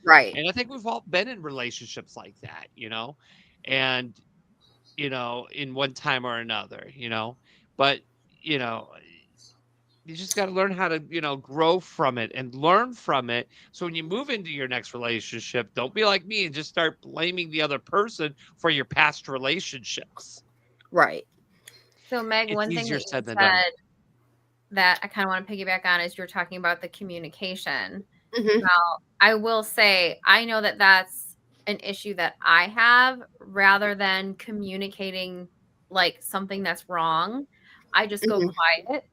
right, And I think we've all been in relationships like that, and, in one time or another. But, you know, you just got to learn how to, grow from it and learn from it. So when you move into your next relationship, don't be like me and just start blaming the other person for your past relationships. right. So, Meg, It's one thing easier that you said than done. said that I kind of want to piggyback on is you're talking about the communication. Mhm, Now, I will say, I know that that's an issue that I have rather than communicating like something that's wrong. I just go mhm, quiet,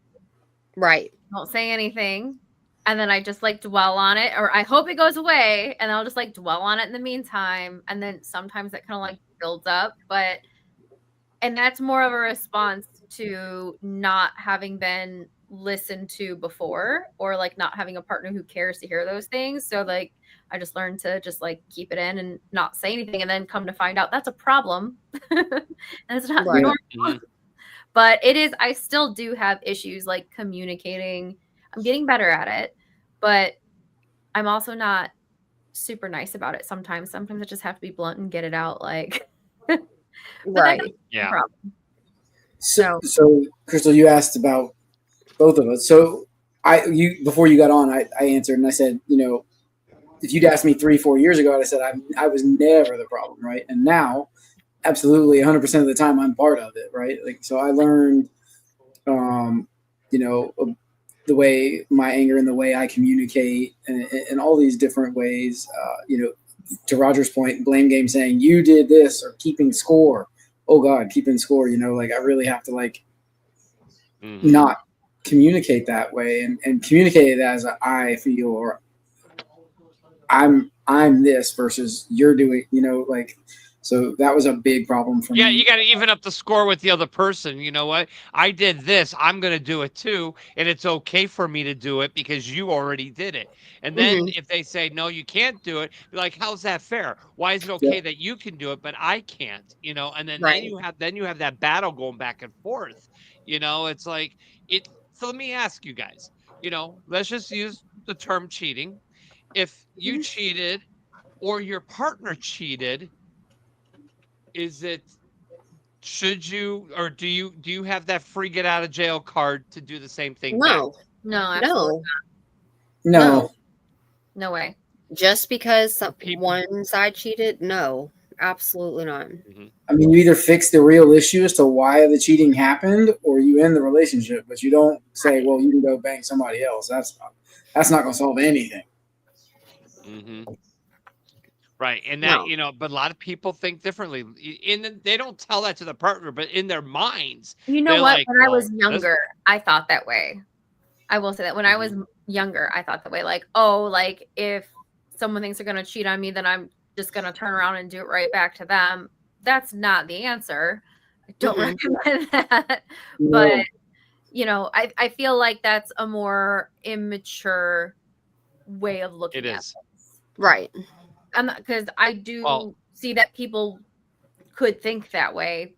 right, don't say anything, and then I just like dwell on it, or I hope it goes away, and I'll just like dwell on it in the meantime. And then sometimes that kind of like builds up, and that's more of a response to not having been listened to before, or like not having a partner who cares to hear those things. So like I just learned to just like keep it in and not say anything, and then come to find out that's a problem. And it's not right, normal. Mhm. But it is, I still do have issues like communicating. I'm getting better at it, but I'm also not super nice about it sometimes. Sometimes I just have to be blunt and get it out, like but that's right. no Yeah. problem. So Crystal, you asked about both of us. So before you got on, I answered and I said, if you'd asked me 3-4 years ago, I'd have said I was never the problem, right? And now, absolutely, 100% of the time, I'm part of it, right? Like, so I learned you know, the way my anger and the way I communicate and all these different ways, you know, to Roger's point, blame game saying you did this or keeping score. Oh God, keeping score, you know, like I really have to like not communicate that way and communicate it as I feel or I'm this versus you're doing, you know, like, so that was a big problem for me. Yeah, you got to even up the score with the other person. You know what? I did this. I'm going to do it too. And it's okay for me to do it because you already did it. And then if they say, no, you can't do it, be like, how's that fair? Why is it okay that you can do it, but I can't, you know? And then, then you have that battle going back and forth. You know, it's like it. So let me ask you guys, you know, let's just use the term cheating. If you cheated or your partner cheated, is it, should you, or do you have that free get out of jail card to do the same thing back? No, absolutely No. no way. Just because one side cheated? No, absolutely not. I mean, you either fix the real issue as to why the cheating happened or you end the relationship, but you don't say, well, you can go bang somebody else. That's not going to solve anything. Right. And that, you know, but a lot of people think differently. They don't tell that to the partner, but in their minds, you know what? Like, when I was younger, I thought that way. I will say that when I was younger, I thought that way. Like, oh, like if someone thinks they're going to cheat on me, then I'm just going to turn around and do it right back to them. That's not the answer. I don't recommend that. But, you know, I feel like that's a more immature way of looking at it. Right. Because I do see that people could think that way,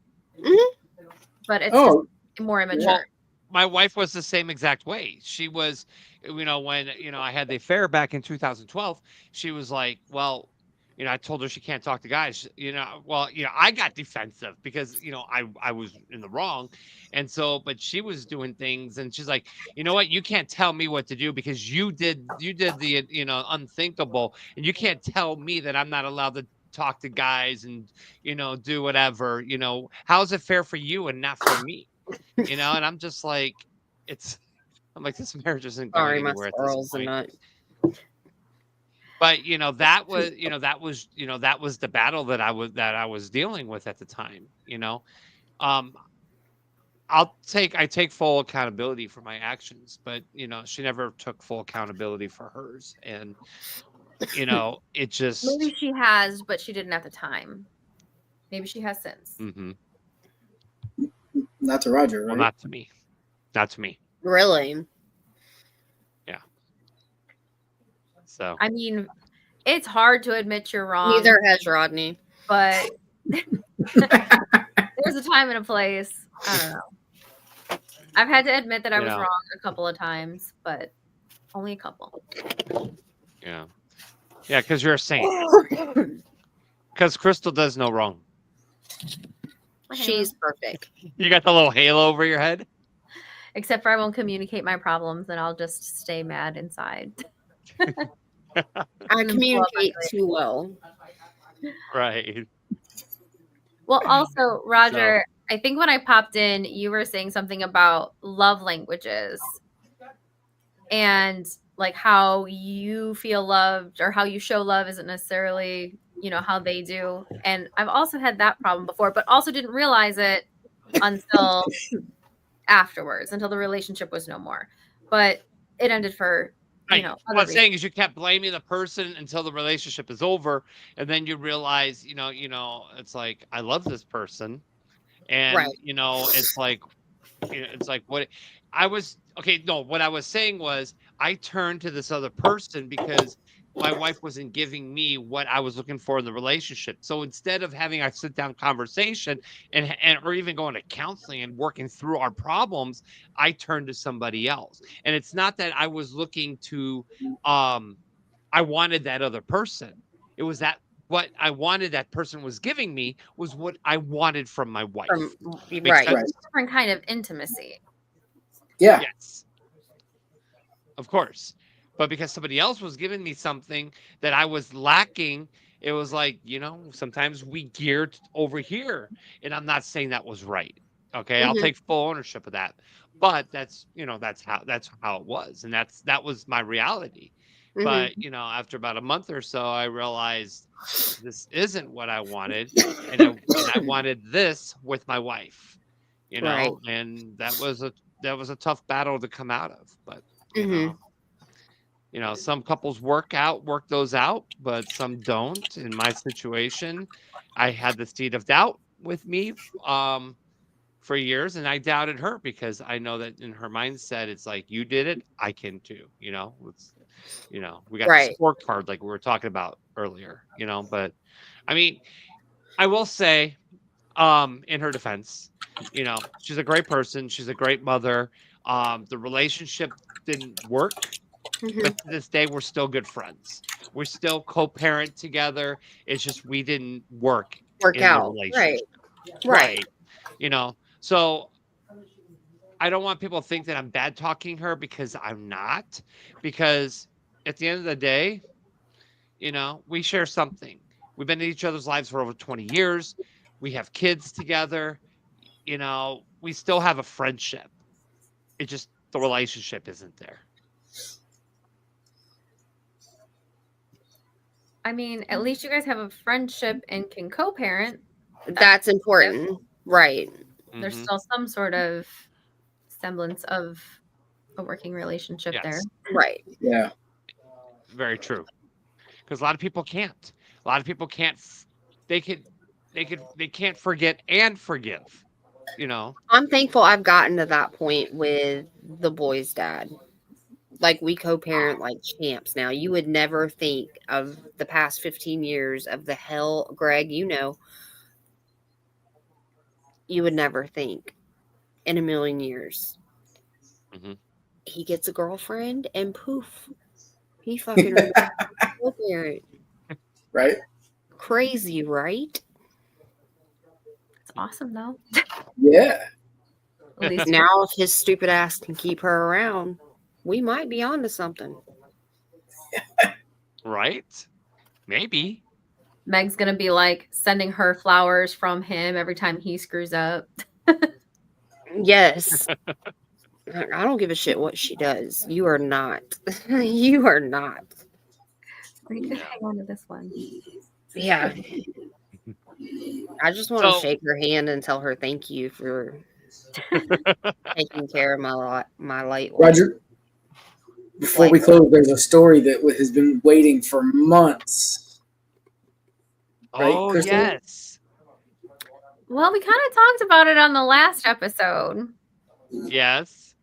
but it's just more immature. Well, my wife was the same exact way. She was, you know, when, you know, I had the affair back in 2012, she was like, well, you know, I told her she can't talk to guys, you know, well, you know, I got defensive because, you know, I was in the wrong. And so, but she was doing things and she's like, you know what, you can't tell me what to do because you did the, you know, unthinkable. And you can't tell me that I'm not allowed to talk to guys and, you know, do whatever, you know, how's it fair for you and not for me? You know, and I'm just like, I'm like, this marriage isn't going anywhere at this point. But, you know, that was the battle that I was dealing with at the time, you know. I take full accountability for my actions, but, you know, she never took full accountability for hers. And, you know, it just. Maybe she has, but she didn't at the time. Maybe she has since. Not to Roger, right? Well, not to me. Not to me. Really? Yeah. So. I mean, it's hard to admit you're wrong. Neither has Rodney. But there's a time and a place. I don't know. I've had to admit that I was wrong a couple of times, but only a couple. Yeah. Yeah, because you're a saint. Because Crystal does no wrong. She's perfect. You got the little halo over your head? Except for I won't communicate my problems and I'll just stay mad inside. I communicate too well. Right. Well, also, Roger, I think when I popped in, you were saying something about love languages and like how you feel loved or how you show love isn't necessarily, you know, how they do. And I've also had that problem before, but also didn't realize it until afterwards, until the relationship was no more. But it ended for, you know. What I'm saying is you kept blaming the person until the relationship is over. And then you realize, you know, it's like, I love this person. And, you know, it's like what what I was saying was I turned to this other person because my wife wasn't giving me what I was looking for in the relationship. So instead of having a sit down conversation and or even going to counseling and working through our problems, I turned to somebody else. And it's not that I was looking to, I wanted that other person. It was that what I wanted that person was giving me was what I wanted from my wife. Right. Different kind of intimacy. Yeah. Yes. Of course. But because somebody else was giving me something that I was lacking, it was like, you know, sometimes we geared over here. And I'm not saying that was right. Okay, I'll take full ownership of that. But that's that's how it was, and that was my reality. But after about a month or so, I realized this isn't what I wanted, and I wanted this with my wife. Right. And that was a tough battle to come out of. But some couples work those out, but some don't. In my situation, I had the seed of doubt with me for years, and I doubted her because I know that in her mindset, it's like, you did it, I can too. It's, we got the scorecard like we were talking about earlier. But I mean, I will say, in her defense, she's a great person, she's a great mother. The relationship didn't work. But to this day, we're still good friends. We're still co-parent together. It's just we didn't work in the out. relationship. Right. So I don't want people to think that I'm bad talking her, because I'm not. Because at the end of the day, we share something. We've been in each other's lives for over 20 years. We have kids together. We still have a friendship. It just, the relationship isn't there. I mean, at least you guys have a friendship and can co-parent. That's important. Right. There's still some sort of semblance of a working relationship there. Right. Yeah. Very true. Because a lot of people can't. A lot of people can't. They can't forget and forgive. I'm thankful I've gotten to that point with the boy's dad. Like, we co-parent like champs now. You would never think of the past 15 years of the hell, Greg, you would never think in a million years. He gets a girlfriend and poof, he fucking co-parent. Right? Crazy, right? It's awesome though. Yeah. At least Now if his stupid ass can keep her around, we might be onto something. Right? Maybe. Meg's gonna be like sending her flowers from him every time he screws up. Yes. I don't give a shit what she does. You are not. You are not. Or you could hang on to this one. Yeah. I just want to shake her hand and tell her thank you for taking care of my late wife. Roger, before we close, there's a story that has been waiting for months. Right, oh, Crystal? yes. Well, we kind of talked about it on the last episode. Yes.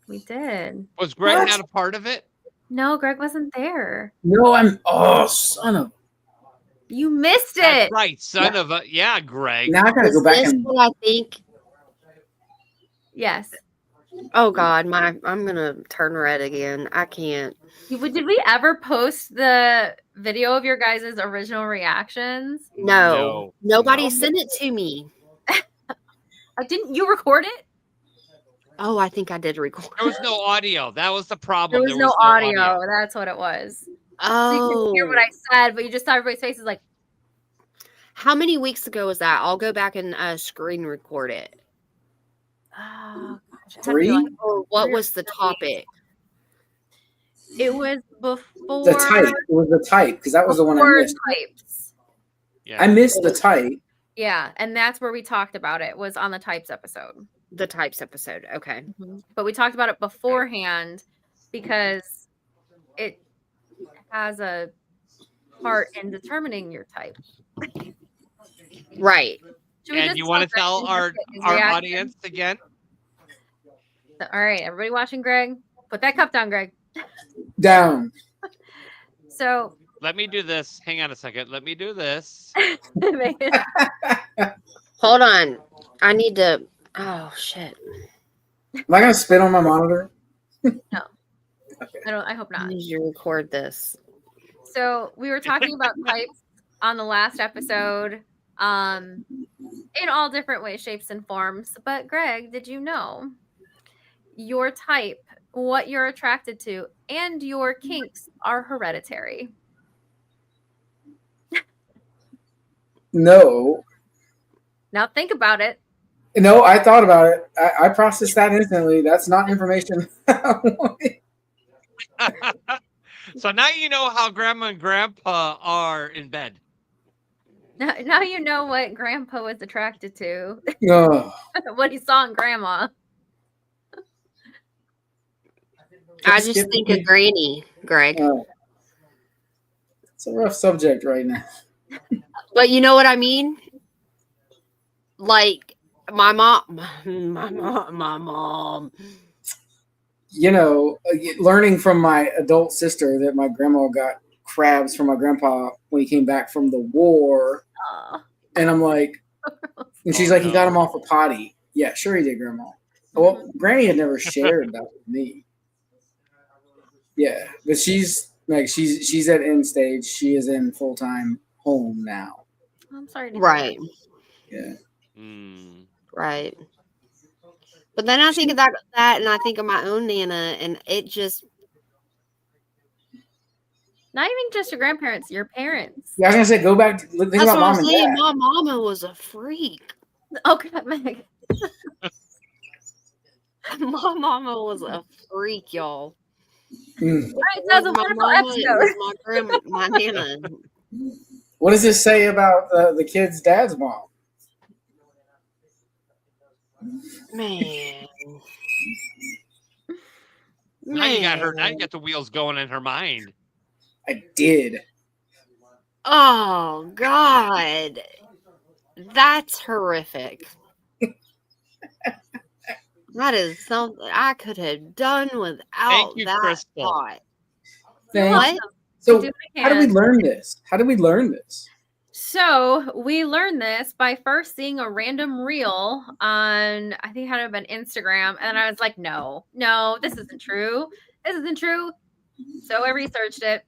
We did. Was Greg What? not a part of it? No, Greg wasn't there. No, oh, son of. You missed That's it. right, son of a. Yeah, Greg. Now I gotta Is go back this and. what I think? Yes. Oh God, I'm gonna turn red again. I can't. Did we ever post the video of your guys' original reactions? No. Nobody No. sent it to me. Didn't you record it? Oh, I think I did record. There was no audio. That was the There problem. was no audio. That's what it was. So you Oh, couldn't hear what I said, but you just saw everybody's faces like, how many weeks ago was that? I'll go back and screen record it. oh, gosh, it had to be 3? like- Or what was the topic? It was before The type. It was the type, because that was the one I before missed. types. Yeah. I missed the type. Yeah, and that's where we talked about it, was on the types episode. The types episode. Okay. But we talked about it beforehand because it has a part in determining your type. Right. Should we And just you want to Greg tell our his reaction? audience again? All right, everybody watching Greg, put that cup down, Greg. Down. So Let me do this. Hang on a second. Let me do this. Hold on. I need to. Oh shit. Am I gonna spit on my monitor? I hope I not. need you to record this. So we were talking about types on the last episode, in all different ways, shapes, and forms. But Greg, did you know your type, what you're attracted to, and your kinks are hereditary? No. Now think about it. No, I thought about it. I processed that instantly. That's not information. So now you know how Grandma and Grandpa are in bed. Now you know what Grandpa was attracted to. No. What he saw in Grandma. I just think of Granny, Greg. It's a rough subject right now. But you know what I mean? Like my mom. You know, learning from my adult sister that my grandma got crabs from my grandpa when he came back from the war. And I'm like, and she's like, he got him off a potty. Yeah, sure he did, Grandma. Well, Granny had never shared that with me. Yeah, but she's at end stage. She is in full-time home now. I'm sorry. Right. Yeah. Right. But then I think of that, and I think of my own Nana, and it just. Not even just your grandparents, your parents. Yeah, I was gonna say, go back. Think That's about what I'm mom and saying. dad. My mama was a freak. Okay, Meg. My mama was a freak, y'all. Mm. Right, that was a wonderful episode. My Nana. What does this say about the kid's dad's mom? Man. Now you got her. Now you got the wheels going in her mind. I did. Oh God, that's horrific. That is something I could have done without Thank you, that Crystal. thought. What? So how do we learn this? How do we learn this? So we learned this by first seeing a random reel on, I think it had to have been Instagram. And I was like, no, this isn't true. This isn't true. So I researched it.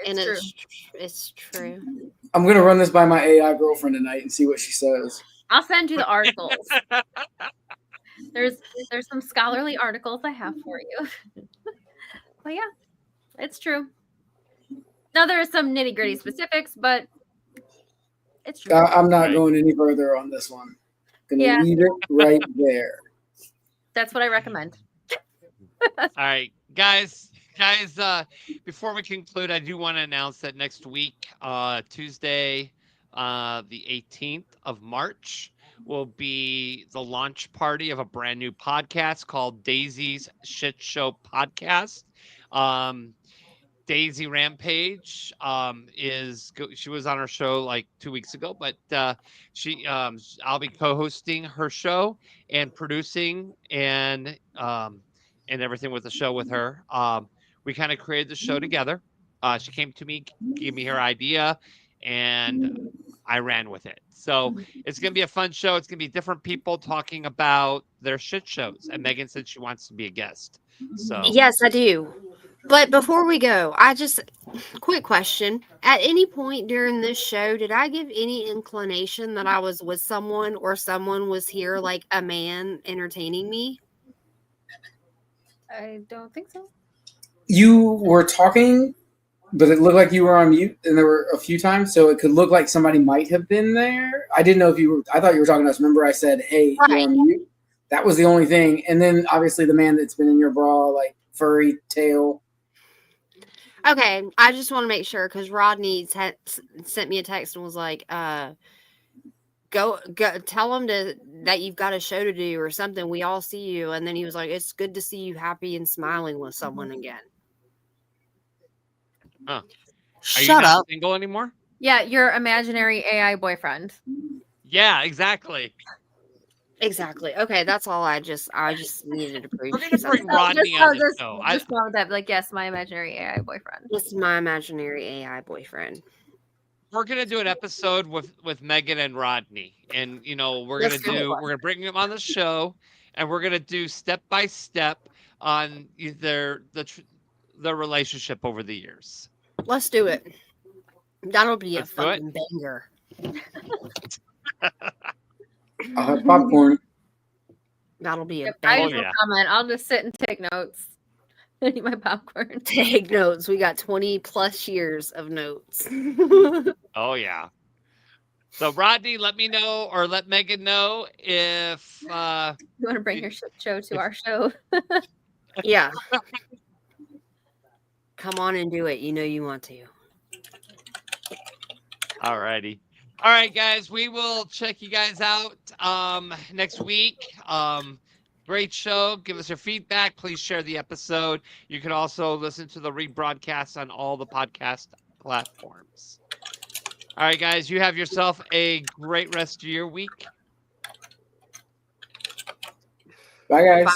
It's true. I'm going to run this by my AI girlfriend tonight and see what she says. I'll send you the articles. There's some scholarly articles I have for you. But yeah, it's true. Now there are some nitty gritty specifics, but it's true. I'm not going any further on this one. Gonna leave it right there. That's what I recommend. All right, guys, before we conclude, I do want to announce that next week, Tuesday, the 18th of March, will be the launch party of a brand new podcast called Daisy's Shit Show Podcast. Daisy Rampage she was on our show like 2 weeks ago, but I'll be co-hosting her show and producing and everything with the show with her. We kind of created the show together. She came to me, gave me her idea, and I ran with it. So it's going to be a fun show. It's going to be different people talking about their shit shows. And Megan said she wants to be a guest. So yes, I do. But before we go, quick question. At any point during this show, did I give any inclination that I was with someone or someone was here, like a man entertaining me? I don't think so. You were talking, but it looked like you were on mute, and there were a few times, so it could look like somebody might have been there. I didn't know if you were. I thought you were talking to us. Remember, I said, "Hey, you're on mute." That was the only thing, and then obviously the man that's been in your bra, like furry tail. Okay, I just want to make sure because Rodney sent me a text and was like, "Go, tell him that you've got a show to do or something. We all see you." And then he was like, "It's good to see you happy and smiling with someone again." Huh. Shut up. Single anymore? Yeah, your imaginary AI boyfriend. Yeah, exactly. Exactly. Okay, that's all. I just needed to prove. We're gonna bring Rodney on the show. Just know that, like, yes, my imaginary AI boyfriend. This is my imaginary AI boyfriend. We're gonna do an episode with Megan and Rodney, and we're gonna bring them on the show, and we're gonna do step by step on their relationship over the years. Let's do it. That'll be a fucking banger. I'll have popcorn. That'll be a banger. Comment. I'll just sit and take notes. I need my popcorn. Take notes. We got 20 plus years of notes. Oh yeah. So Rodney, let me know or let Megan know if You want to bring your shit show to our show? Yeah. Come on and do it. You know you want to. All righty. All right, guys. We will check you guys out next week. Great show. Give us your feedback. Please share the episode. You can also listen to the rebroadcast on all the podcast platforms. All right, guys. You have yourself a great rest of your week. Bye, guys. Bye.